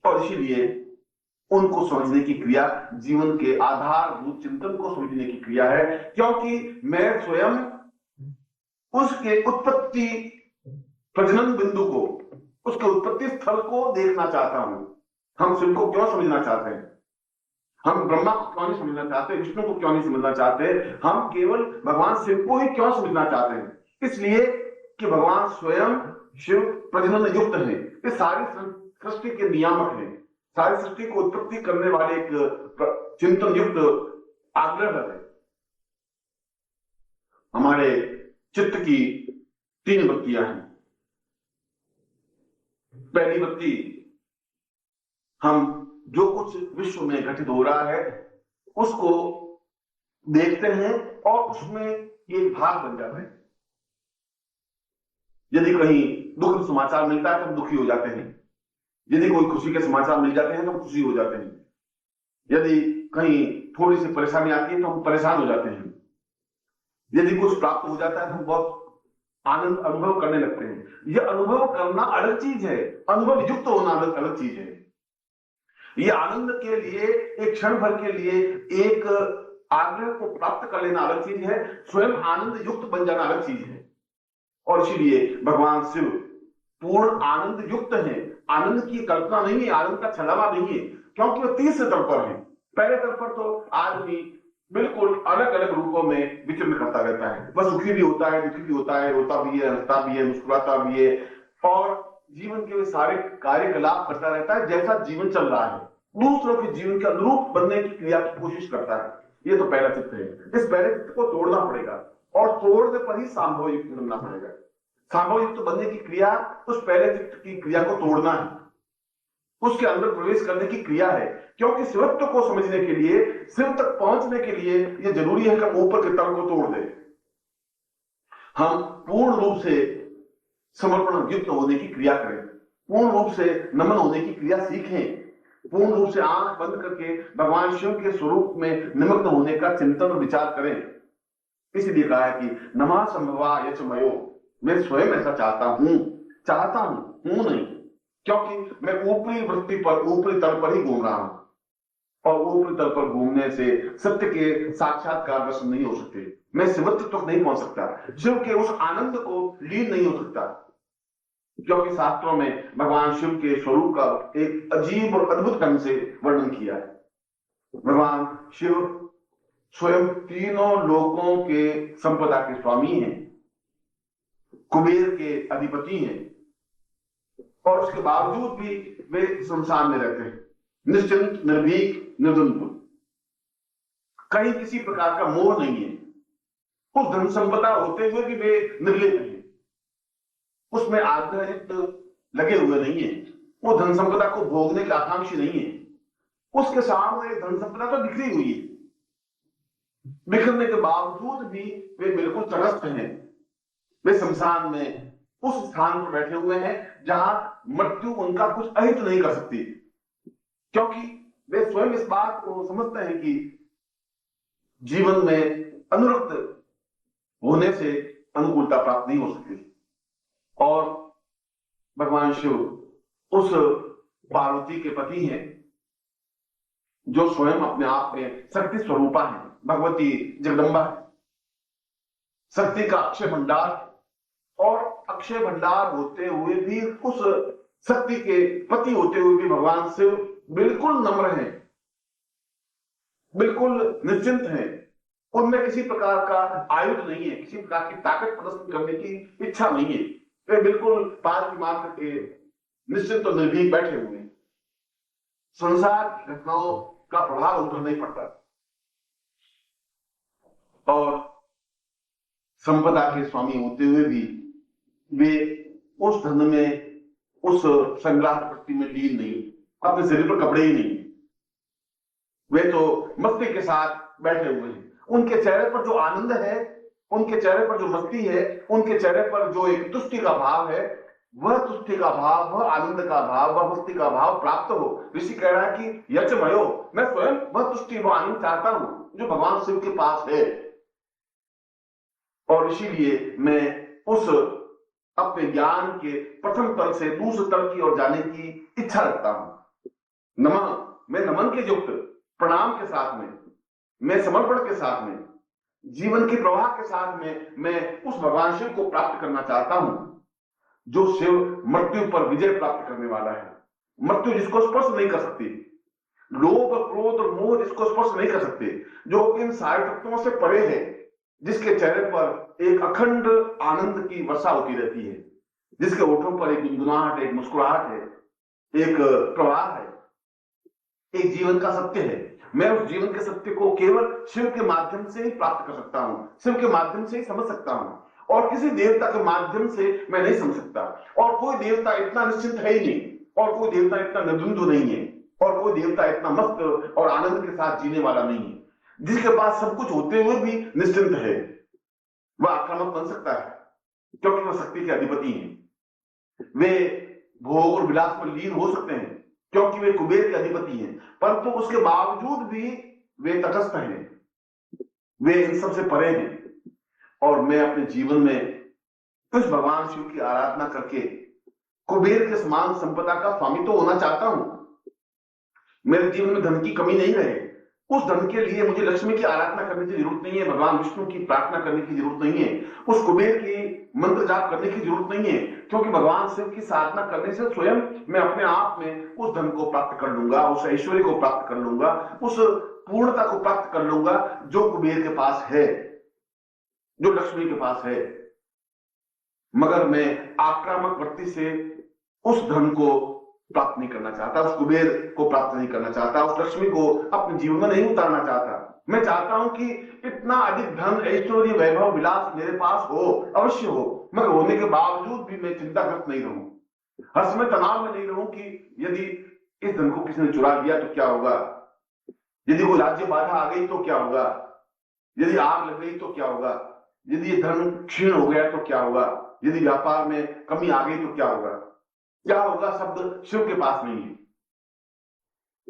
और इसीलिए उनको समझने की क्रिया जीवन के आधारभूत चिंतन को समझने की क्रिया है, क्योंकि मैं स्वयं उसके उत्पत्ति प्रजनन बिंदु को, उसके उत्पत्ति स्थल को देखना चाहता हूं। हम शिव को क्यों समझना चाहते हैं? हम ब्रह्मा को क्यों नहीं समझना चाहते? विष्णु को क्यों नहीं समझना चाहते? हम केवल भगवान शिव को ही क्यों समझना चाहते हैं? इसलिए कि भगवान स्वयं शिव प्रजनन युक्त है। ये सारी सृष्टि के नियामक हैं, सारी सृष्टि को उत्पत्ति करने वाले एक चिंतन युक्त आग्रह है। हमारे चित्त की तीन वृत्तियां हैं। पहली वृत्ति, हम जो कुछ विश्व में घटित हो रहा है उसको देखते हैं और उसमें ये भाग बन जाते हैं। यदि कहीं दुख का समाचार मिलता है तो हम दुखी हो जाते हैं, यदि कोई खुशी के समाचार मिल जाते हैं तो हम खुशी हो जाते हैं, यदि कहीं थोड़ी सी परेशानी आती है तो हम परेशान हो जाते हैं, यदि कुछ प्राप्त हो जाता है तो हम बहुत आनंद अनुभव करने लगते हैं। यह अनुभव करना अलग चीज है, अनुभव युक्त होना अलग चीज है। ये आनंद के लिए, एक क्षण भर के लिए एक आग्रह को प्राप्त कर लेना अलग चीज है, स्वयं आनंद युक्त बन जाना अलग चीज है। और इसीलिए भगवान शिव पूर्ण आनंद युक्त है। आनंद की कल्पना नहीं है, आनंद का छलावा नहीं है, क्योंकि वो तीसरे तल पर है। पहले तल पर तो आदमी बिल्कुल अलग अलग रूपों में विचरण करता रहता है, वह सुखी भी होता है, दुखी भी होता है, रोता भी है, हंसता भी है, मुस्कुराता भी है, और जीवन के वे सारे कार्यकलाप करता रहता है जैसा जीवन चल रहा है, दूसरों के जीवन के अनुरूप बनने की क्रिया की कोशिश करता है। ये तो पहला चित्त है। इस पहले चित्त को तोड़ना पड़ेगा, और तोड़ने पर ही सांभव युक्त बनना पड़ेगा। सांभव युक्त बनने की क्रिया उस पहले चित्त की क्रिया को तोड़ना है, उसके अंदर प्रवेश करने की क्रिया है। क्योंकि शिवत्व को समझने के लिए, शिव तक पहुंचने के लिए यह जरूरी है कि हम ऊपर के तल को तोड़ दें, हम पूर्ण रूप से समर्पण युक्त होने की क्रिया करें, पूर्ण रूप से नमन होने की क्रिया सीखें, पूर्ण रूप से आंख बंद करके भगवान शिव के स्वरूप में निमग्न होने का चिंतन और विचार करें। इसलिए कहा है कि नमः संभवा यच मयो, मैं स्वयं ऐसा चाहता हूं नहीं, क्योंकि मैं ऊपरी वृत्ति पर, ऊपरी तल पर ही घूम रहा हूं, और ऊपरी तल पर घूमने से सत्य के साक्षात्कार दर्शन नहीं हो सकते। मैं शिवत्व तक नहीं पहुंच सकता, शिव के उस आनंद को लीन नहीं हो सकता, क्योंकि शास्त्रों में भगवान शिव के स्वरूप का एक अजीब और अद्भुत ढंग से वर्णन किया है। भगवान शिव स्वयं तीनों लोकों के संपदा के स्वामी हैं, कुबेर के अधिपति हैं, और उसके बावजूद भी वे संसार में रहते हैं, निश्चिंत, निर्भीक, निर्द्वंद्व, कहीं किसी प्रकार का मोह नहीं है। उस धन संपदा होते हुए भी वे निर्लिप्त हैं, उसमें आग्रहित लगे हुए नहीं है, वो धन संपदा को भोगने के आकांक्षी नहीं है। उसके सामने धन संपदा तो बिखरी हुई है, बिखरने के बावजूद भी वे बिल्कुल तटस्थ हैं। वे शमशान में उस स्थान पर बैठे हुए हैं जहां मृत्यु उनका कुछ अहित नहीं कर सकती, क्योंकि वे स्वयं इस बात को समझते हैं कि जीवन में अनुरक्त होने से अनुकूलता प्राप्त नहीं हो सकती। और भगवान शिव उस पार्वती के पति हैं जो स्वयं अपने आप में शक्ति स्वरूपा है, भगवती जगदम्बा है, शक्ति का अक्षय भंडार, और अक्षय भंडार होते हुए भी, उस शक्ति के पति होते हुए भी भगवान शिव बिल्कुल नम्र हैं, बिल्कुल निश्चिंत हैं। उनमें किसी प्रकार का आयुध नहीं है, किसी प्रकार की ताकत प्रदर्शन करने की इच्छा नहीं है, वे बिल्कुल पार की मार करके निश्चिंत और निर्भीक बैठे हुए हैं। संसार की घटनाओं का प्रभाव उन पर नहीं पड़ता, और संपदा के स्वामी होते हुए भी वे उस धन में, उस संग्रह प्रवृत्ति में लीन नहीं, अपने शरीर पर कपड़े ही नहीं, वे तो मस्ती के साथ बैठे हुए हैं। उनके चेहरे पर जो आनंद है, उनके चेहरे पर जो मस्ती है, उनके चेहरे पर जो एक तुष्टि का भाव है, वह तुष्टि का भाव, वह आनंद का भाव, वह मस्ती का भाव प्राप्त हो। ऋषि कह रहा है कि यच मयो, मैं स्वयं वह तुष्टि, वह आनंद चाहता हूं जो भगवान शिव के पास है, और इसीलिए मैं उस अपने ज्ञान के प्रथम तल से दूसरे तल की ओर जाने की इच्छा रखता हूं। नमः, मैं नमन के युक्त, प्रणाम के साथ में, मैं समर्पण के साथ में, जीवन के प्रवाह के साथ में मैं उस भगवान शिव को प्राप्त करना चाहता हूं, जो शिव मृत्यु पर विजय प्राप्त करने वाला है। मृत्यु जिसको स्पर्श नहीं कर सकती, लोभ, क्रोध और मोह जिसको स्पर्श नहीं कर सकते, जो इन सारे तत्वों से परे है, जिसके चेहरे पर एक अखंड आनंद की वर्षा होती रहती है, जिसके होठों पर एक गुनगुनाहट, एक मुस्कुराहट है, एक प्रवाह है, एक जीवन का सत्य है। मैं उस जीवन के सत्य को केवल शिव के माध्यम से ही प्राप्त कर सकता हूं, शिव के माध्यम से ही समझ सकता हूं, और किसी देवता के माध्यम से मैं नहीं समझ सकता। और कोई देवता इतना निश्चिंत है ही नहीं, और कोई देवता इतना निर्द्वंद्व नहीं है, और कोई देवता इतना मस्त और आनंद के साथ जीने वाला नहीं है। जिसके पास सब कुछ होते हुए भी निश्चिंत है, वह आक्रामक बन सकता है, क्योंकि वह शक्ति के अधिपति हैं। वे भोग और विलास में लीन हो सकते हैं, क्योंकि वे कुबेर के अधिपति हैं, परंतु उसके बावजूद भी वे तटस्थ हैं, वे इन सबसे परे हैं। और मैं अपने जीवन में उस भगवान शिव की आराधना करके कुबेर के समान संपदा का स्वामी तो होना चाहता हूं। मेरे जीवन में धन की कमी नहीं रहे। उस धन के लिए मुझे लक्ष्मी की आराधना करने की जरूरत नहीं है, भगवान विष्णु की प्रार्थना करने की जरूरत नहीं है, उस कुबेर की मंत्र जाप करने की जरूरत नहीं है, क्योंकि भगवान शिव की साधना करने से स्वयं मैं अपने आप में उस धन को प्राप्त कर लूंगा, उस ऐश्वर्य को प्राप्त कर लूंगा, उस पूर्णता को प्राप्त कर लूंगा जो कुबेर के पास है, जो लक्ष्मी के पास है। मगर मैं आक्रामक वृत्ति से उस धन को प्राप्त नहीं करना चाहता, उस कुबेर को प्राप्त नहीं करना चाहता, उस लक्ष्मी को अपने जीवन में नहीं उतारना चाहता। मैं चाहता हूं कि इतना अधिक धन, ऐश्वर्य, वैभव, विलास मेरे पास हो, अवश्य हो, मगर होने के बावजूद भी मैं चिंताग्रस्त नहीं रहूं, हर समय तनाव में नहीं रहूं कि यदि इस धन को किसी ने चुरा लिया तो क्या होगा, यदि कोई राज्य बाधा आ गई तो क्या होगा, यदि आग लग गई तो क्या होगा, यदि ये धन क्षीण हो गया तो क्या होगा, यदि व्यापार में कमी आ गई तो क्या होगा। क्या होगा शब्द शिव के पास नहीं है।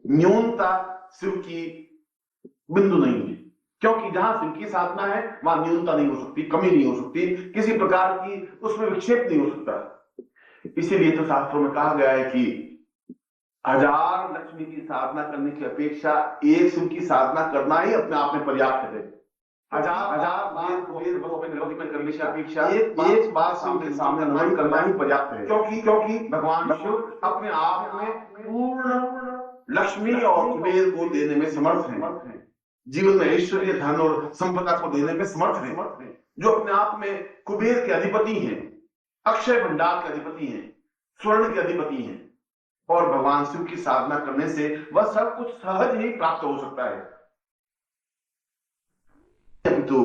न्यूनता शिव की बिंदु नहीं है, क्योंकि जहां शिव की साधना है वहां न्यूनता नहीं हो सकती, कमी नहीं हो सकती, किसी प्रकार की उसमें विक्षेप नहीं हो सकता। इसीलिए तो शास्त्रों में कहा गया है कि 1000 लक्ष्मी की साधना करने की अपेक्षा एक शिव की साधना करना ही अपने आप में पर्याप्त है। 1000 बार करने की अपेक्षा एक बार शिव के सामने नमन करना ही पर्याप्त है, क्योंकि भगवान शिव अपने आप में पूर्ण लक्ष्मी और कुबेर को देने में समर्थ हैं, जीवन में ऐश्वर्य, धन और संपदा को देने में समर्थ हैं, जो अपने आप में कुबेर के अधिपति हैं, अक्षय भंडार के अधिपति हैं, स्वर्ण के अधिपति हैं। और भगवान शिव की साधना करने से वह सब कुछ सहज ही प्राप्त हो सकता है। किंतु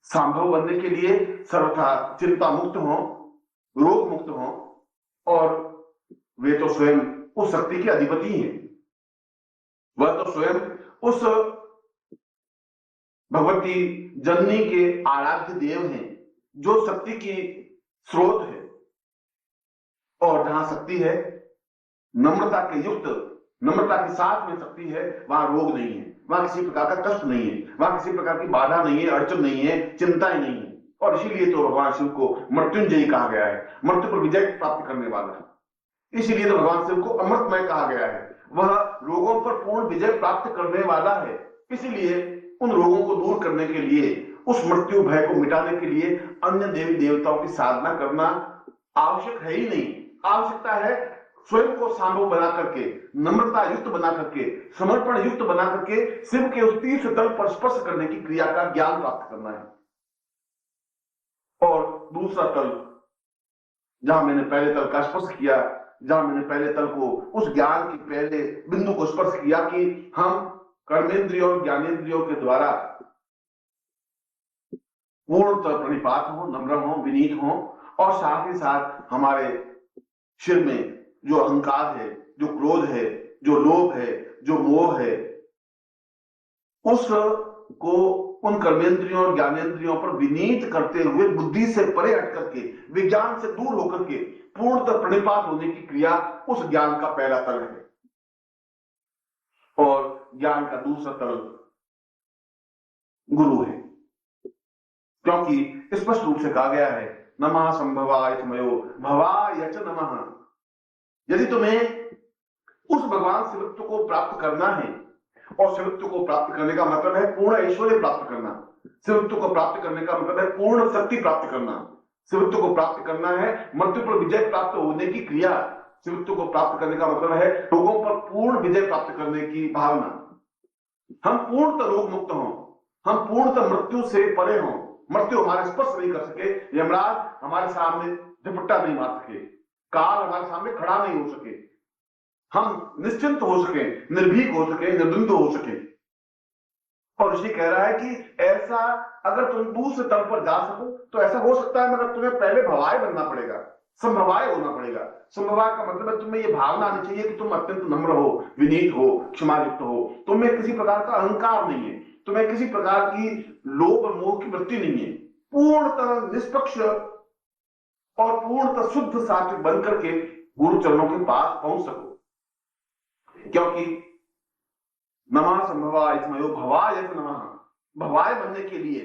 संभव बनने के लिए सर्वथा चिंता मुक्त हो, रोग मुक्त हो, और वे तो स्वयं उस शक्ति के अधिपति हैं, वह तो स्वयं उस भगवती जननी के आराध्य देव हैं, जो शक्ति की स्रोत है। और जहां शक्ति है, नम्रता के युक्त, नम्रता के साथ में शक्ति है, वहां रोग नहीं है, वहां किसी प्रकार का कष्ट नहीं है, वहां किसी प्रकार की बाधा नहीं है, अड़चन नहीं है, चिंताएं नहीं है। और इसीलिए तो भगवान शिव को मृत्युंजयी कहा गया है, मृत्यु पर विजय प्राप्त करने वाला है। इसीलिए तो भगवान शिव को अमृतमय कहा गया है, वह रोगों पर पूर्ण विजय प्राप्त करने वाला है। इसीलिए उन रोगों को दूर करने के लिए, उस मृत्यु भय को मिटाने के लिए अन्य देवी देवताओं की साधना करना आवश्यक है ही नहीं। आवश्यकता है स्वयं को संभव बना करके, नम्रता युक्त बना करके, समर्पण युक्त बना करके शिव के उस तीर्थ तल पर स्पर्श करने की क्रिया का ज्ञान प्राप्त करना है। और दूसरा तल, जहां मैंने पहले तल का स्पर्श किया, जहां मैंने पहले तल को, उस ज्ञान की पहले बिंदु को स्पर्श किया कि हम कर्मेंद्रियों और ज्ञानेंद्रियों के द्वारा पूर्णतः प्रणिपात हो, नम्र हो, विनीत हो, और साथ ही साथ हमारे शिर में जो अहंकार है, जो क्रोध है, जो लोभ है, जो मोह है, उसको उन कर्मेंद्रियों और ज्ञानेंद्रियों पर विनीत करते हुए बुद्धि से परे हट करके, विज्ञान से दूर होकर के पूर्णतः प्रणिपात होने की क्रिया उस ज्ञान का पहला तल है। और ज्ञान का दूसरा तल गुरु है, क्योंकि स्पष्ट रूप से कहा गया है, नमः संभवाय तमयो भवाय च नमः। यदि तुम्हें उस भगवान शिवत्व को प्राप्त करना है, और शिवत्व को प्राप्त करने का मतलब है पूर्ण ऐश्वर्य प्राप्त करना। शिवत्व को प्राप्त करने का मतलब है पूर्ण शक्ति प्राप्त करना। शिवत्व को प्राप्त करना है मृत्यु पर विजय प्राप्त होने की क्रिया। शिवत्व को प्राप्त करने का मतलब है रोगों पर पूर्ण विजय प्राप्त करने की भावना। हम पूर्णतः रोग मुक्त हों, हम पूर्णतः मृत्यु से परे हों, मृत्यु हमारे स्पर्श नहीं कर सके, यमराज हमारे सामने झपट्टा नहीं मार सके, काल हमारे सामने खड़ा नहीं हो सके, हम निश्चिंत हो सके, निर्भीक हो सके, निर्द्वंद हो सके। और ऋषि कह रहा है कि ऐसा अगर तुम दूसरे तल पर जा सको तो ऐसा हो सकता है, मगर तुम्हें पहले भवाय बनना पड़ेगा, संभवाय होना पड़ेगा। संभवाय का मतलब है तुम्हें यह भावना आनी चाहिए कि तुम अत्यंत नम्र हो, विनीत हो, क्षमायुक्त हो, तुम्हें किसी प्रकार का अहंकार नहीं है, तुम्हें किसी प्रकार की लोभ और मोह की वृत्ति नहीं है, पूर्णतः निष्पक्ष और पूर्णतः शुद्ध सात्विक बनकर के गुरु चरणों के पास पहुंच सको। क्योंकि नमः संभवाय स्मयो भवाय नमः, भवाय बनने के लिए,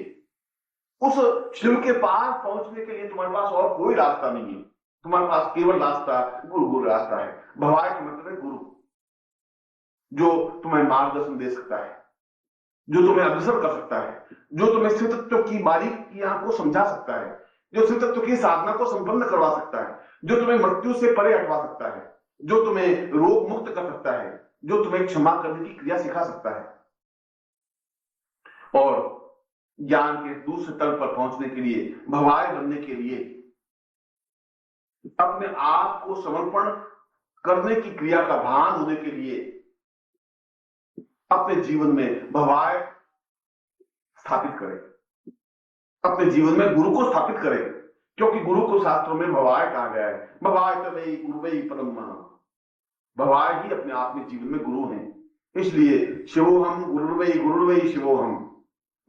उस शिव के पास पहुंचने के लिए तुम्हारे पास और कोई रास्ता नहीं है, तुम्हारे पास केवल रास्ता गुरु रास्ता है। भवाय का मतलब है गुरु, जो तुम्हें मार्गदर्शन दे सकता है, जो तुम्हें अग्रसर कर सकता है, जो तुम्हें शिव तत्व की बारीकियां को समझा सकता है, जो शिव तत्व की साधना को संपन्न करवा सकता है, जो तुम्हें मृत्यु से परे हटवा सकता है, जो तुम्हें रोग मुक्त कर सकता है, जो तुम्हें क्षमा करने की क्रिया सिखा सकता है। और ज्ञान के दूसरे तल पर पहुंचने के लिए, भवाय बनने के लिए, अपने आप को समर्पण करने की क्रिया का भान होने के लिए अपने जीवन में भवाय स्थापित करें, अपने जीवन में गुरु को स्थापित करें। क्योंकि गुरु को शास्त्रों में भवाय कहा गया है, भवाय तवै गुरुवै परम, भवाय ही अपने आप में जीवन में गुरु हैं। इसलिए शिवोहम गुरुर्वै शिवोहम,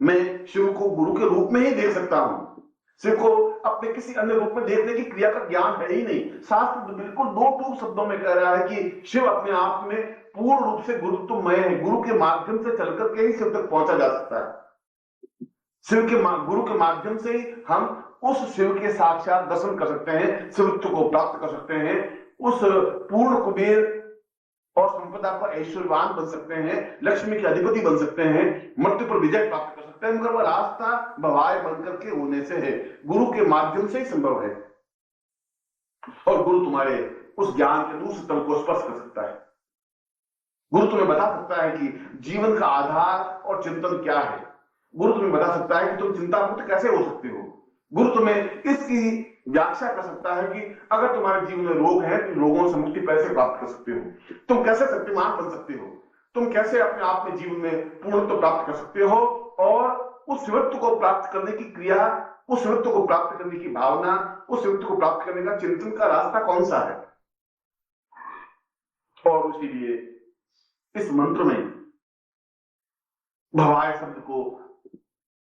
मैं शिव को गुरु के रूप में ही देख सकता हूं, शिव को अपने किसी अन्य रूप में देखने की क्रिया का ज्ञान है ही नहीं। शास्त्र बिल्कुल दो टूक शब्दों में कह रहा है कि शिव अपने आप में पूर्ण रूप से गुरुत्वमय है, गुरु के माध्यम से चलकर के ही शिव तक पहुंचा जा सकता है। गुरु के माध्यम से ही हम उस शिव के साक्षात दर्शन कर सकते हैं, शिवत्व को प्राप्त कर सकते हैं, उस पूर्ण कुबेर और संपदा को ऐश्वर्यवान बन सकते हैं, लक्ष्मी के अधिपति बन सकते हैं, मृत्यु पर विजय प्राप्त कर सकते हैं। मगर वह रास्ता भवाय बनकर के होने से है, गुरु के माध्यम से ही संभव है। और गुरु तुम्हारे उस ज्ञान के दूसरे तल को स्पर्श कर सकता है। गुरु तुम्हें बता सकता है कि जीवन का आधार और चिंतन क्या है। गुरु तुम्हें बता सकता है कि तुम चिंता मुक्त कैसे हो सकते हो। गुरु तुम्हें इसकी व्याख्या कर सकता है कि अगर तुम्हारे जीवन में रोग है तो रोगों से मुक्ति कैसे प्राप्त कर सकते हो, तुम कैसे शक्तिमान बन सकते हो, तुम कैसे अपने आप में जीवन में पूर्णत्व प्राप्त कर सकते हो, और उस शिवत्व को प्राप्त करने की क्रिया, उस शिवत्व को प्राप्त करने की भावना, उस शिवत्व को प्राप्त करने का चिंतन का रास्ता कौन सा है। और इसीलिए इस मंत्र में भवाय शब्द को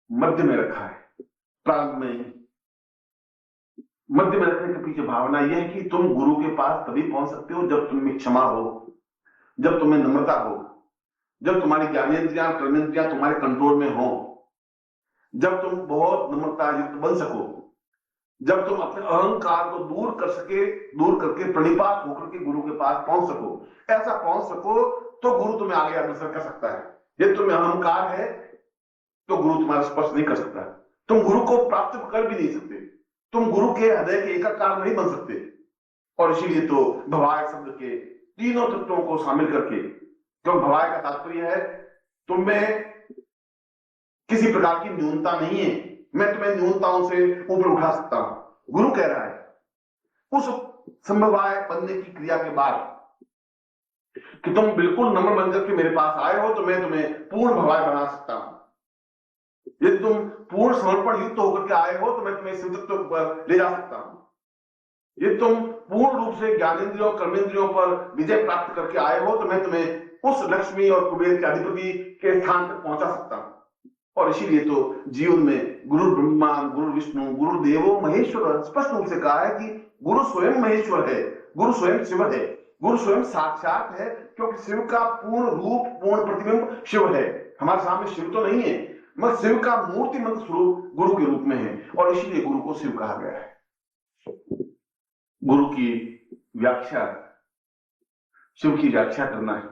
मध्य में रखा है। प्रारंभ में मध्य में रखने के पीछे भावना यह है कि तुम गुरु के पास तभी पहुंच सकते हो जब तुम में क्षमा हो, जब तुम्हें नम्रता हो, जब तुम्हारी ज्ञानेंद्रियां कर्मेंद्रियां तुम्हारे कंट्रोल में हो, जब तुम बहुत नम्रता युक्त बन सको, जब तुम अपने अहंकार को दूर करके प्रणिपात होकर के गुरु के पास पहुंच सको। ऐसा पहुंच सको तो गुरु तुम्हें आगे अग्रसर कर सकता है। यदि तुम्हें अहंकार है तो गुरु तुम्हारा स्पर्श नहीं कर सकता, तुम गुरु को प्राप्त कर भी नहीं सकते, तुम गुरु के हृदय के एकाकार नहीं बन सकते। और इसीलिए तो भवाय शब्द के तीनों तत्वों को शामिल करके, जो भवाय का तात्पर्य है तुम में किसी प्रकार की न्यूनता नहीं है, मैं तुम्हें न्यूनताओं से ऊपर उठा सकता हूं। गुरु कह रहा है उस संभवाय बनने की क्रिया के बाद कि तुम बिल्कुल नम्र बनकर के मेरे पास आए हो तो मैं तुम्हें पूर्ण भवाय बना सकता हूं। यदि तुम पूर्ण समर्पण युक्त होकर के आए हो तो मैं तुम्हें शिवत्व पर ले जा सकता हूं। यदि तुम पूर्ण रूप से ज्ञानेंद्रियों कर्मेंद्रियों पर विजय प्राप्त करके आए हो तो मैं तुम्हें उस लक्ष्मी और कुबेर के अधिपति के स्थान तक पहुंचा सकता हूं। और इसीलिए तो जीवन में गुरु ब्रह्मा, गुरु विष्णु, गुरु देवो महेश्वर स्पष्ट रूप से कहा है कि गुरु स्वयं महेश्वर है, गुरु स्वयं शिव है, गुरु स्वयं साक्षात है। क्योंकि शिव का पूर्ण रूप, पूर्ण प्रतिबिंब शिव है। हमारे सामने शिव तो नहीं है, मगर शिव का मूर्तिमंत स्वरूप गुरु के रूप में है, और इसीलिए गुरु को शिव कहा गया है। गुरु की व्याख्या शिव की व्याख्या करना है।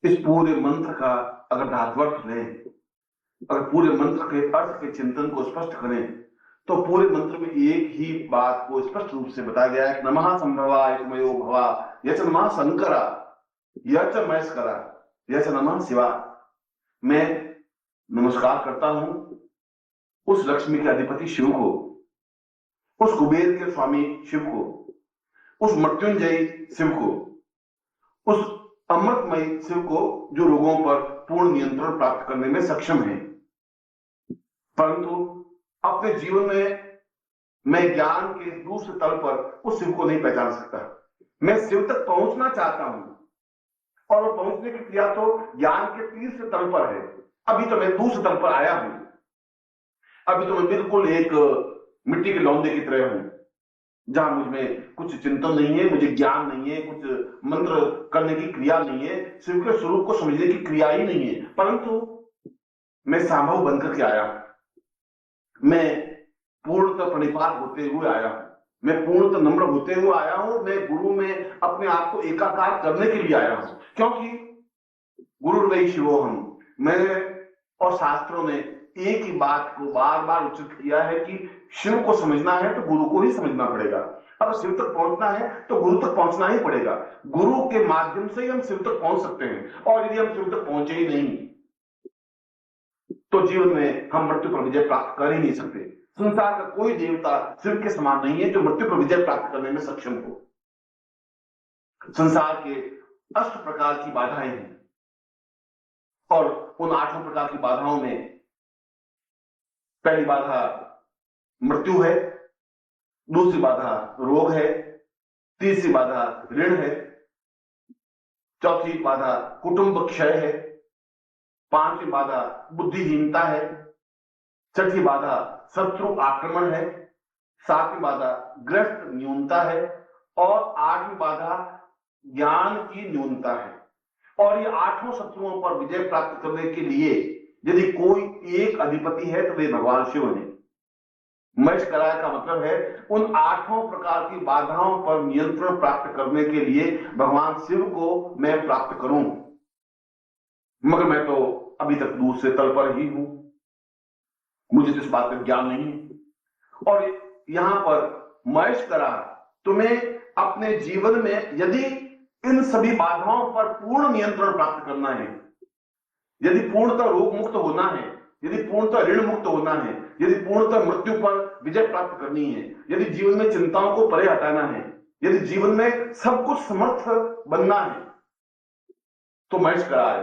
इस पूरे मंत्र का अगर धात्वर्थ लें, अगर पूरे मंत्र के अर्थ के चिंतन को स्पष्ट करें, तो पूरे मंत्र में एक ही बात को स्पष्ट रूप से बताया गया है। नमः संभवाय तुमयो भवा यच नमः शंकरा यच महेश्वरा यच नमः शिवा। मैं नमस्कार करता हूं उस लक्ष्मी के अधिपति शिव को, उस कुबेर के स्वामी शिव को, उस मृत्युंजयी शिव को, उस अमृतमय शिव को जो रोगों पर पूर्ण नियंत्रण प्राप्त करने में सक्षम है। परंतु अपने जीवन में मैं ज्ञान के दूसरे तल पर उस शिव को नहीं पहचान सकता। मैं शिव तक पहुंचना चाहता हूं, और पहुंचने की क्रिया तो ज्ञान के तीसरे तल पर है। अभी तो मैं दूसरे तल पर आया हूं। अभी तो मैं बिल्कुल एक मिट्टी के लौंदे की तरह हूं, जहां मुझ में कुछ चिंतन नहीं है, मुझे ज्ञान नहीं है, कुछ मंत्र करने की क्रिया नहीं है, शिव के स्वरूप को समझने की क्रिया ही नहीं है। परंतु मैं संभव बनकर के आया हूं, मैं पूर्णतः प्रणिपात होते हुए आया हूं, मैं पूर्णतः नम्र होते हुए आया हूं। मैं गुरु में अपने आप को एकाकार करने के लिए आया हूं, क्योंकि गुरु वही शिवोहम। मैंने और शास्त्रों ने एक ही बात को बार बार उच्चित किया है कि शिव को समझना है तो गुरु को ही समझना पड़ेगा। अगर शिव तक पहुंचना है तो गुरु तक पहुंचना ही पड़ेगा। गुरु के माध्यम से ही हम शिव तक पहुंच सकते हैं, और यदि हम शिव तक पहुंचे ही नहीं तो जीवन में हम मृत्यु पर विजय प्राप्त कर ही नहीं सकते। संसार का कोई देवता शिव के समान नहीं है जो मृत्यु पर विजय प्राप्त करने में सक्षम हो। संसार के 8 प्रकार की बाधाएं हैं, और उन 8 प्रकार की बाधाओं में पहली बाधा मृत्यु है, दूसरी बाधा रोग है, तीसरी बाधा ऋण है, चौथी बाधा कुटुंब क्षय है, पांचवी बाधा बुद्धिहीनता है, छठी बाधा शत्रु आक्रमण है, सातवीं बाधा ग्रस्त न्यूनता है, और 8वीं बाधा ज्ञान की न्यूनता है। और ये 8 शत्रुओं पर विजय प्राप्त करने के लिए यदि कोई एक अधिपति है तो वे भगवान शिव हैं। महेश कराय का मतलब है उन 8 प्रकार की बाधाओं पर नियंत्रण प्राप्त करने के लिए भगवान शिव को मैं प्राप्त करूं। मगर मैं तो अभी तक दूसरे तल पर ही हूं, मुझे इस बात का ज्ञान नहीं है। और यहां पर महेश करा तुम्हें अपने जीवन में यदि इन सभी बाधाओं पर पूर्ण नियंत्रण प्राप्त करना है, यदि पूर्णतः रोग मुक्त होना है, यदि पूर्णतः ऋण मुक्त होना है, यदि पूर्णतः मृत्यु पर विजय प्राप्त करनी है, यदि जीवन में चिंताओं को परे हटाना है, यदि जीवन में सब कुछ समर्थ बनना है, तो महेश कराय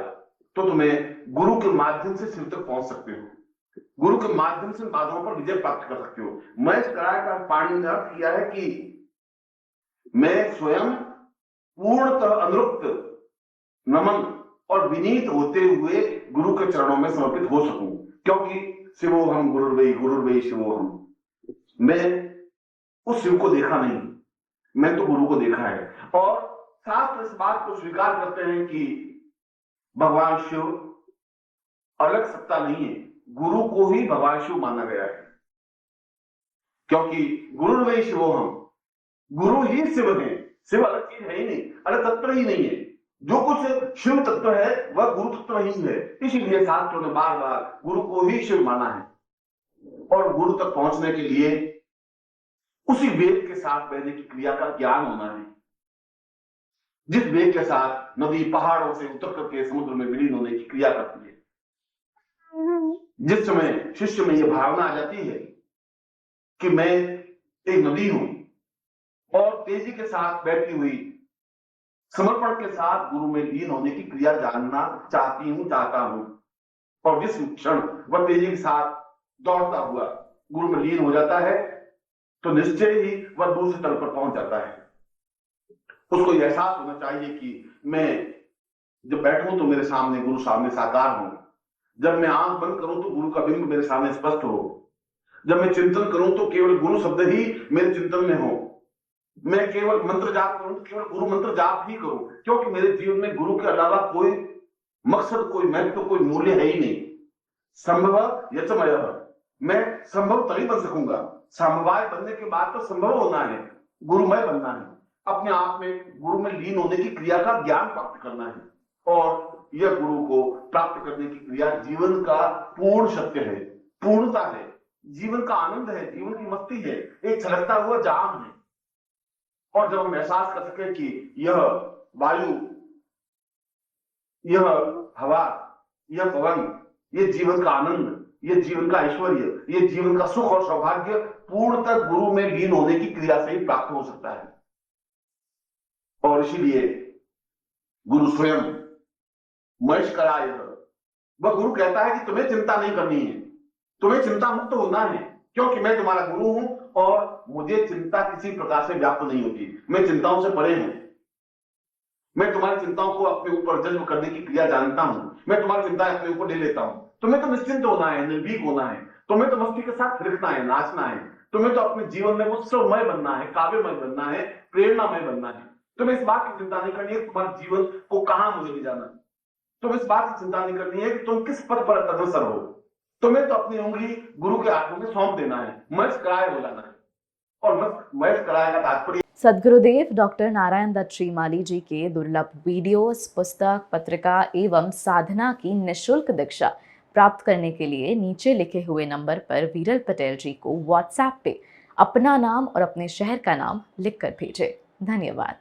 तो तुम्हें गुरु के माध्यम से शिव तक पहुंच सकते हो। गुरु के माध्यम से बाधाओं पर विजय प्राप्त कर सकते हो। महेश कराय का पाणिनि ने अर्थ किया है कि मैं स्वयं पूर्णतः अनुरुक्त, नमन और विनीत होते हुए गुरु के चरणों में समर्पित हो सकूं, क्योंकि शिवोहम गुरुर्वै शिवोहम। मैं उस शिव को देखा नहीं, मैं तो गुरु को देखा है। और शास्त्र इस बात को स्वीकार करते हैं कि भगवान शिव अलग सत्ता नहीं है, गुरु को ही भगवान शिव माना गया है, क्योंकि गुरुर्वै शिवोहम, गुरु ही शिव है। शिव अलग चीज है ही नहीं, अलग तत्व ही नहीं है। जो कुछ शिव तत्व है वह गुरु तत्व ही है। इसीलिए शास्त्रों ने बार बार गुरु को ही शिव माना है। और गुरु तक पहुंचने के लिए उसी वेद के साथ बहने की क्रिया का ज्ञान होना है, जिस वेग के साथ नदी पहाड़ों से उतर करके समुद्र में विलीन होने की क्रिया करती है। जिस समय शिष्य में यह भावना आ जाती है कि मैं एक नदी हूं और तेजी के साथ बहती हुई समर्पण के साथ गुरु में लीन होने की क्रिया जानना चाहता हूं, और जिस क्षण वह तेजी के साथ दौड़ता हुआ गुरु में लीन हो जाता है तो निश्चय ही वह दूसरे तल पर पहुंच जाता है। उसको यह एहसास होना चाहिए कि मैं जब बैठूं तो मेरे सामने गुरु सामने साकार हो, जब मैं आंख बंद करूं तो गुरु का बिंब मेरे सामने स्पष्ट हो, जब मैं चिंतन करूं तो केवल गुरु शब्द ही मेरे चिंतन में हो, मैं केवल मंत्र जाप करूं तो केवल गुरु मंत्र जाप ही करूं, क्योंकि मेरे जीवन में गुरु के अलावा कोई मकसद, कोई महत्व, कोई मूल्य है ही नहीं। संभव यचमय, मैं संभव तभी बन सकूंगा। संभवाय बनने के बाद तो संभव होना है, गुरुमय बनना है। अपने आप में गुरु में लीन होने की क्रिया का ज्ञान प्राप्त करना है। और यह गुरु को प्राप्त करने की क्रिया जीवन का पूर्ण सत्य है, पूर्णता है, जीवन का आनंद है, जीवन की मस्ती है, एक छलकता हुआ जाम है। और जब हम एहसास कर सके कि यह वायु, यह हवा, यह पवन, यह जीवन का आनंद, यह जीवन का ऐश्वर्य, यह जीवन का सुख और सौभाग्य पूर्णतः गुरु में लीन होने की क्रिया से ही प्राप्त हो सकता है। और इसीलिए गुरु स्वयं महेश कराय, वह गुरु कहता है कि तुम्हें चिंता नहीं करनी है, तुम्हें चिंता मुक्त होना है, क्योंकि मैं तुम्हारा गुरु हूं और मुझे चिंता किसी प्रकार से व्याप्त नहीं होती, मैं चिंताओं से परे हूं। मैं तुम्हारी चिंताओं को अपने ऊपर जन्म करने की क्रिया जानता हूं, मैं तुम्हारी चिंताएं अपने ऊपर ले लेता हूं। तुम्हें तो निश्चिंत होना है, निर्भीक होना है, तुम्हें तो मस्ती के साथ थिरकना है, नाचना है, तुम्हें तो अपने जीवन में उत्सवमय बनना है, काव्यमय बनना है, प्रेरणामय बनना है। तुम्हें इस बात की चिंता नहीं करनी है तुम्हारे जीवन को कहां मुझे ले जाना है। तुम्हें इस बात की चिंता नहीं करनी है कि तुम किस पद पर अग्रसर हो। तुम्हें तो अपनी उंगली गुरु के हाथों में सौंप देना है, महेश कराय हो जाना है। और महेश कराय का तात्पर्य सद्गुरुदेव डॉक्टर नारायण दत्त श्रीमाली जी के दुर्लभ वीडियोस, पुस्तक, पत्रिका एवं साधना की निःशुल्क दीक्षा प्राप्त करने के लिए नीचे लिखे हुए नंबर पर वीरल पटेल जी को व्हाट्सएप पे अपना नाम और अपने शहर का नाम लिखकर भेजें। धन्यवाद।